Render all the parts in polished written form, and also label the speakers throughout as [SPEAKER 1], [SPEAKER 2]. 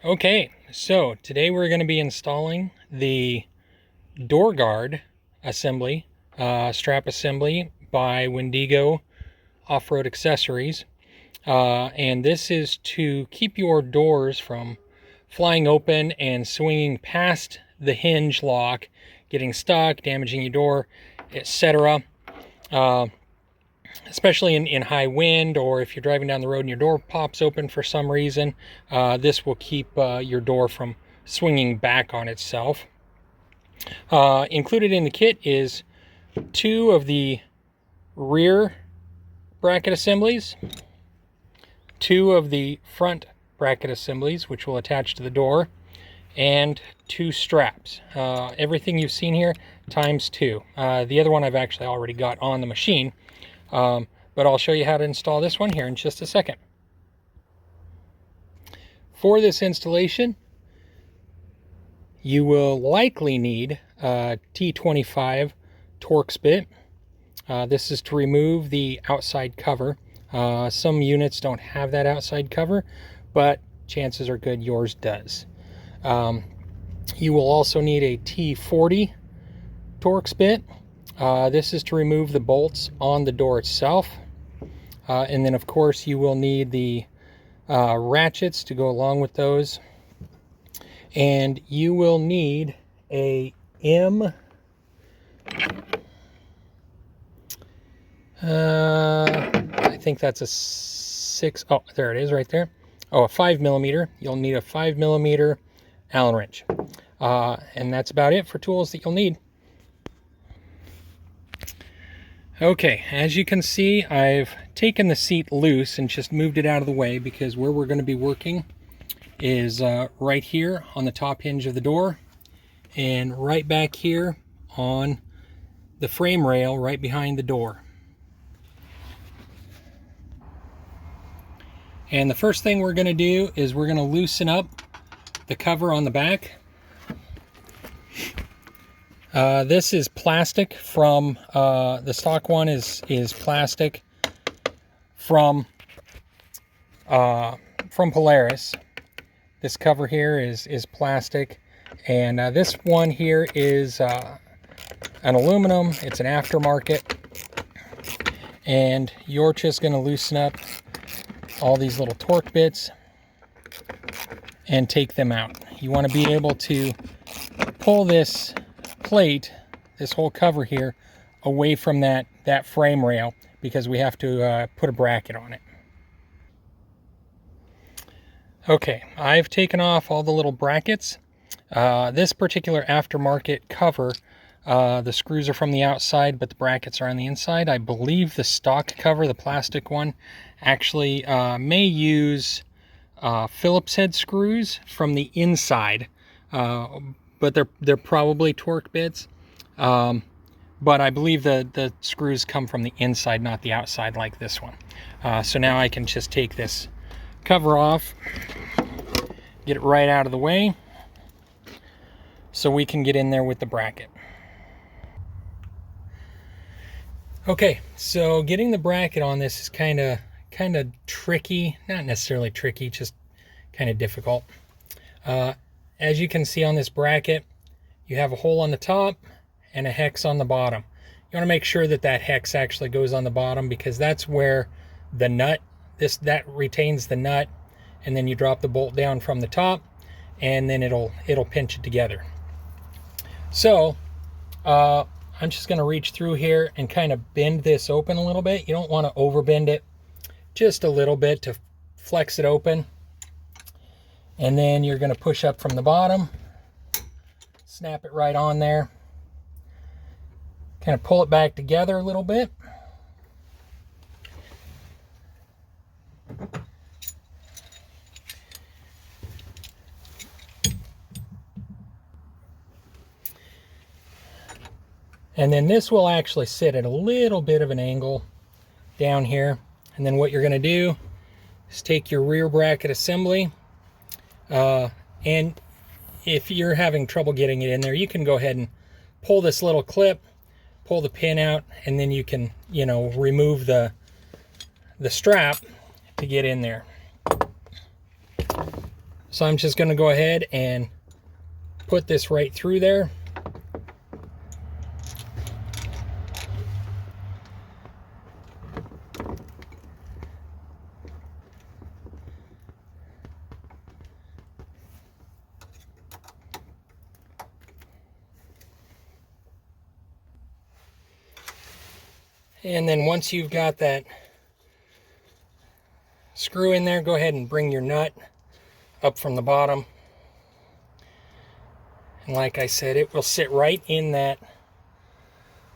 [SPEAKER 1] Okay, so today we're going to be installing the door guard assembly, strap assembly by Wendigo Off-Road Accessories. And this is to keep your doors from flying open and swinging past the hinge lock, getting stuck, damaging your door, etc. Especially in high wind, or if you're driving down the road and your door pops open for some reason, this will keep your door from swinging back on itself. Included in the kit is 2 of the rear bracket assemblies, 2 of the front bracket assemblies, which will attach to the door, and 2 straps. Everything you've seen here times 2. The other one I've actually already got on the machine. But I'll show you how to install this one here in just a second. For this installation, you will likely need a T25 Torx bit. This is to remove the outside cover. Some units don't have that outside cover, but chances are good yours does. You will also need a T40 Torx bit. This is to remove the bolts on the door itself. And then, of course, you will need the ratchets to go along with those. And you will need a I think that's a 6, oh, there it is right there. Oh, a 5mm. You'll need a 5mm Allen wrench. And that's about it for tools that you'll need. Okay, as you can see, I've taken the seat loose and just moved it out of the way, because where we're going to be working is right here on the top hinge of the door, and right back here on the frame rail right behind the door. And the first thing we're going to do is we're going to loosen up the cover on the back. This is plastic from, the stock one is plastic from Polaris. This cover here is plastic, and this one here is an aluminum. It's an aftermarket, and you're just going to loosen up all these little torque bits and take them out. You want to be able to pull this plate, this whole cover here, away from that frame rail, because we have to put a bracket on it. Okay, I've taken off all the little brackets. This particular aftermarket cover, the screws are from the outside, but the brackets are on the inside. I believe the stock cover, the plastic one, actually may use Phillips head screws from the inside. But they're probably torque bits. But I believe the screws come from the inside, not the outside like this one. So now I can just take this cover off, get it right out of the way, so we can get in there with the bracket. Okay, so getting the bracket on this is kind of tricky. Not necessarily tricky, just kind of difficult. As you can see on this bracket, you have a hole on the top and a hex on the bottom. You want to make sure that that hex actually goes on the bottom, because that's where the nut, that retains the nut, and then you drop the bolt down from the top, and then it'll pinch it together. So I'm just going to reach through here and kind of bend this open a little bit. You don't want to overbend it, just a little bit to flex it open. And then you're going to push up from the bottom, snap it right on there, kind of pull it back together a little bit. And then this will actually sit at a little bit of an angle down here. And then what you're going to do is take your rear bracket assembly, and if you're having trouble getting it in there, you can go ahead and pull this little clip, pull the pin out, and then you can, remove the strap to get in there. So I'm just going to go ahead and put this right through there. And then once you've got that screw in there, go ahead and bring your nut up from the bottom. And like I said, it will sit right in that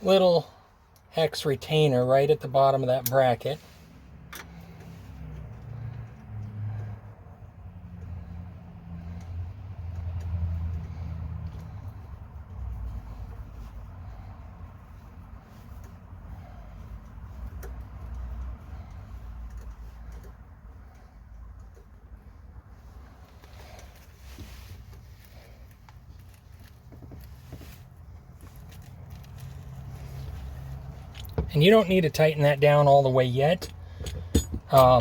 [SPEAKER 1] little hex retainer right at the bottom of that bracket. And you don't need to tighten that down all the way yet. Go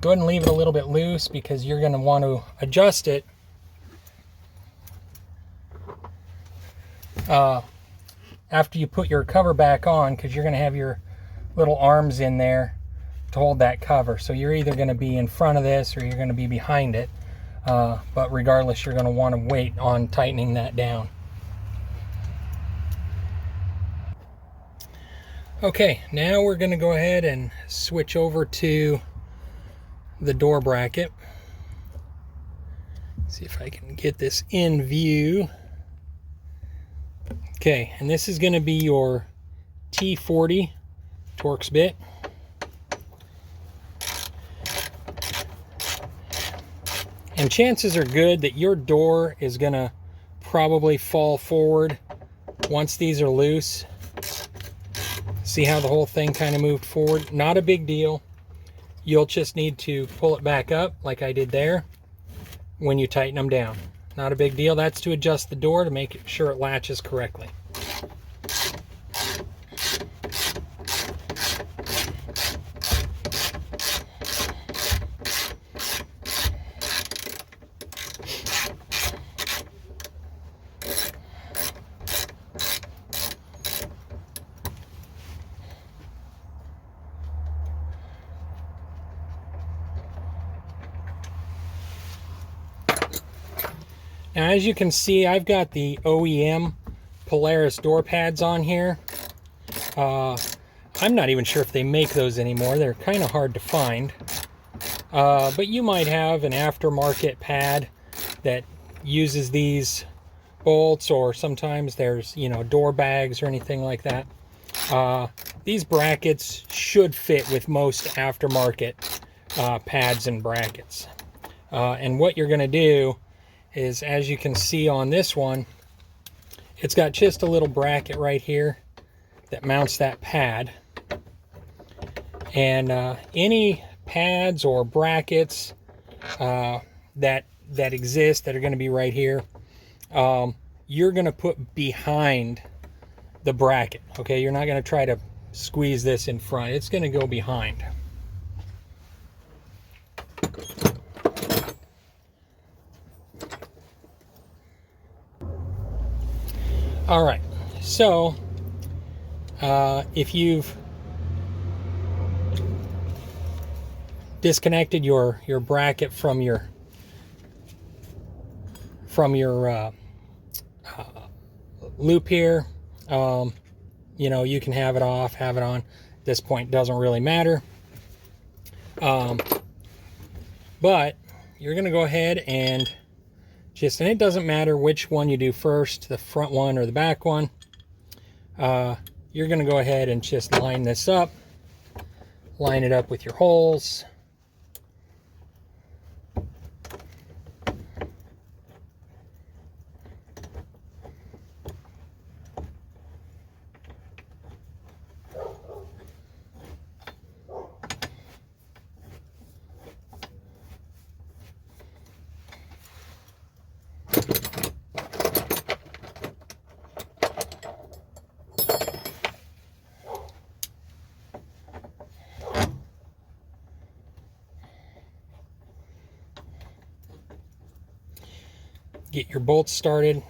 [SPEAKER 1] ahead and leave it a little bit loose because you're going to want to adjust it after you put your cover back on, because you're going to have your little arms in there to hold that cover. So you're either going to be in front of this or you're going to be behind it. But regardless, you're going to want to wait on tightening that down. Okay, now we're going to go ahead and switch over to the door bracket. See if I can get this in view. Okay, and this is going to be your T40 Torx bit. And chances are good that your door is going to probably fall forward once these are loose. See how the whole thing kind of moved forward? Not a big deal. You'll just need to pull it back up like I did there when you tighten them down. Not a big deal. That's to adjust the door to make sure it latches correctly. Now, as you can see, I've got the OEM Polaris door pads on here. I'm not even sure if they make those anymore. They're kind of hard to find. But you might have an aftermarket pad that uses these bolts, or sometimes there's, you know, door bags or anything like that. These brackets should fit with most aftermarket pads and brackets. And what you're going to do is, as you can see on this one, it's got just a little bracket right here that mounts that pad. And any pads or brackets that exist that are going to be right here, you're going to put behind the bracket. Okay, you're not going to try to squeeze this in front. It's going to go behind. All right, so if you've disconnected your bracket from your loop here, you know, you can have it off, have it on. At this point, doesn't really matter. But you're going to go ahead and and it doesn't matter which one you do first, the front one or the back one. You're going to go ahead and just line this up, line it up with your holes. Get your bolts started.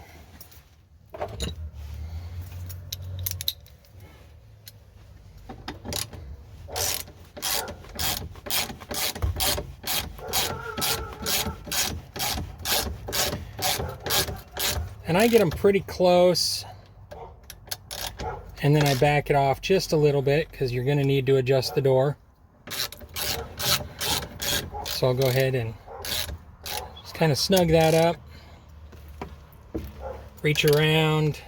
[SPEAKER 1] And I get them pretty close, and then I back it off just a little bit because you're going to need to adjust the door. So I'll go ahead and just kind of snug that up, reach around,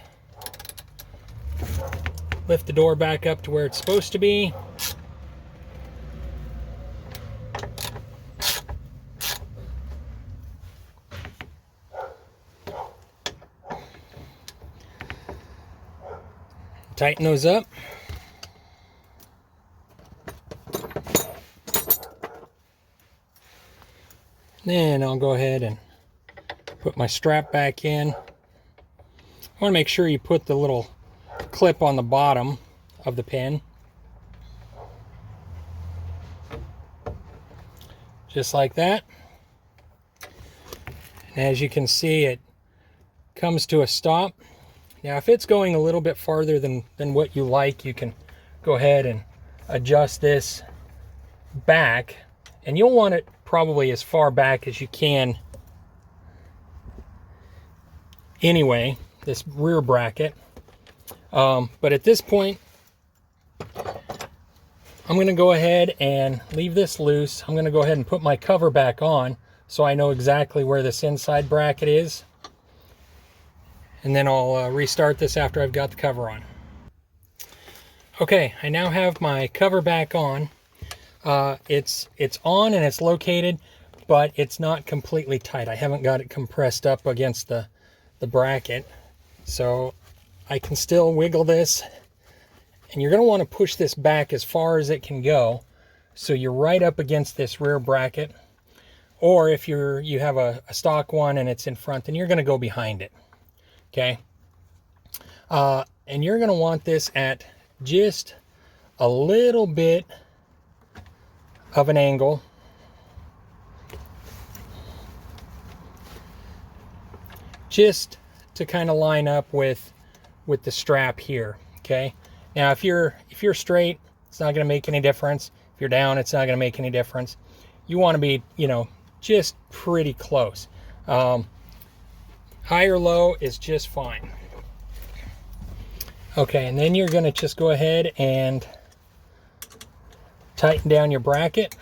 [SPEAKER 1] lift the door back up to where it's supposed to be. Tighten those up. Then I'll go ahead and put my strap back in. I want to make sure you put the little clip on the bottom of the pin. Just like that. And as you can see, it comes to a stop. Now, if it's going a little bit farther than what you like, you can go ahead and adjust this back. And you'll want it probably as far back as you can anyway, this rear bracket. But at this point, I'm going to go ahead and leave this loose. I'm going to go ahead and put my cover back on so I know exactly where this inside bracket is. And then I'll restart this after I've got the cover on. Okay, I now have my cover back on. It's on and it's located, but it's not completely tight. I haven't got it compressed up against the bracket. So I can still wiggle this. And you're going to want to push this back as far as it can go, so you're right up against this rear bracket. Or if you have a stock one and it's in front, then you're going to go behind it. Okay, and you're going to want this at just a little bit of an angle. Just to kind of line up with the strap here. Okay, now if you're straight, it's not going to make any difference. If you're down, it's not going to make any difference. You want to be, just pretty close. High or low is just fine. Okay, and then you're going to just go ahead and tighten down your bracket.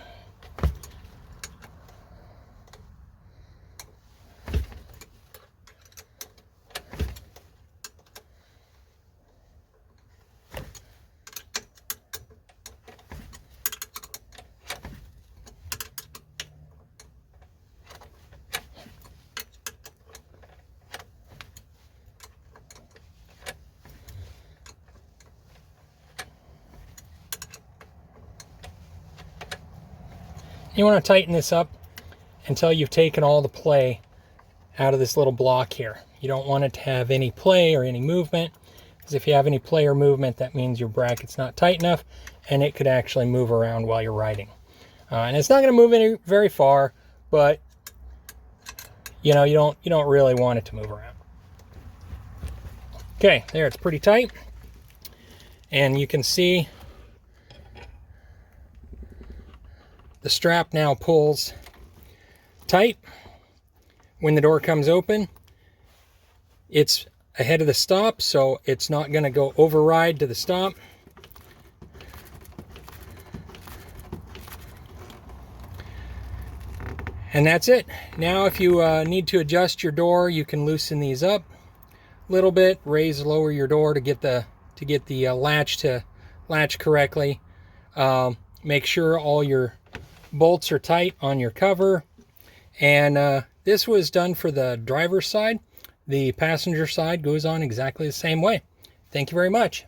[SPEAKER 1] You want to tighten this up until you've taken all the play out of this little block here. You don't want it to have any play or any movement, because if you have any play or movement, that means your bracket's not tight enough and it could actually move around while you're riding. And it's not going to move very far, but you don't really want it to move around. Okay, there, it's pretty tight. And you can see the strap now pulls tight. When the door comes open, it's ahead of the stop, so it's not going to go override to the stop. And that's it. Now if you need to adjust your door, you can loosen these up a little bit, lower your door to get the latch to latch correctly. Make sure all your bolts are tight on your cover. And this was done for the driver's side. The passenger side goes on exactly the same way. Thank you very much.